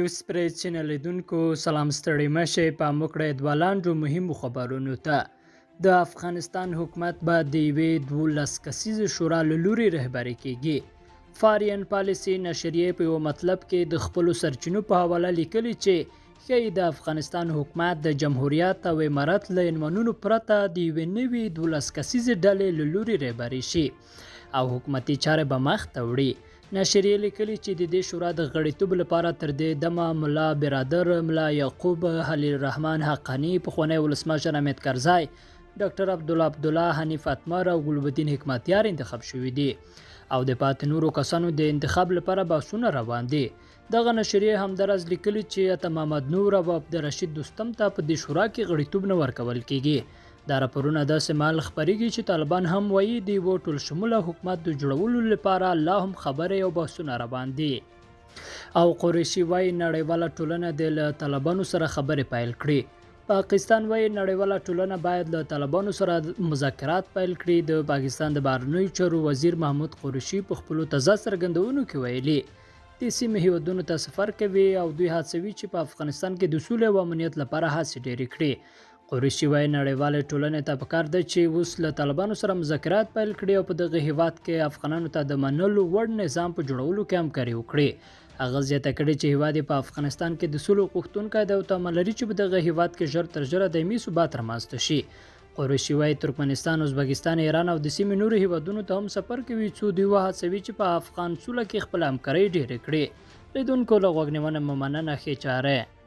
نیوز پریس چینل لیدونکو سلام ستړي مشه په موکړه د ولاندو مهمو خبرونو ته د افغانستان حکومت به د یوې 12 کسیزې شورا له لوري رهبري کیږي. فارین پالیسي نشریه په یو مطلب کې د خپل سرچینو په حواله لیکلي چې ښایي د افغانستان حکومت د جمهوریت او امارت له عنوانونو پرته د یوې نوې 12 کسیزې ډلې له لوري رهبري شي او حکومتي چارې به مخ ته وړي. نشریه لیکلي چې د دې شورا د غړیتوب لپاره تر دې دمه ملا برادر، ملا یعقوب، خلیل الرحمن حقانی، پخوانی ولسمشر حامد کرزی، ډاکټر عبدالله حنیف اتمر او ګلبدین حکمتیار انتخاب شوي دي او د پاتې نورو کسانو د انتخاب لپاره بحثونه روان دي. دغه نشریه همدارس لیکلي چې عطا محمد نور او عبدالرشید دوستم ته په دې شورا کې غړیتوب نه ورکول کیږي. دا راپورونه داسې مهال خپریږي چې طالبان هم وایي د یوه ټول شموله حکومت د جوړولو لپاره لا هم خبرې او بحثونه روان دي. او قریشي وایي نړیواله ټولنه د له طالبانو سره خبرې پیل کړي. پاکستان وایي نړیواله ټولنه باید له طالبانو سره مذاکرات پیل کړي. د پاکستان د بهرنیو چارو وزیر محمود قریشي په خپلو تازه څرګندونو کې ویلي د سیمې هیوادونو ته سفر کوي او دوی هڅوي چې په افغانستان کې د سولې او امنیت لپاره هڅې ډېرې کړي. قریشي وایي نړیوالې ټولنې ته پکار ده چې اوس له طالبانو سره مذاکرات پیل کړي او په دغه هیواد کې افغانانو ته د منلو وړ نظام په جوړولو کې همکاري وکړي. هغه زیاته کړې چې هیواد په افغانستان کې د سولې غوښتونکی دی او تمه لري چې په دغه هیواد کې ژر تر ژره دایمي ثبات رامنځته شي. قریشي وایي ترکمنستان، ازبکستان، ایران او د سیمې نورو هیوادونو ته هم سفر کوي څو دوی وهڅوي چې په افغان سوله کې خپله همکاري ډېره کړي. لیدونکو له غوږ نیونه مو مننه. ښې چاره.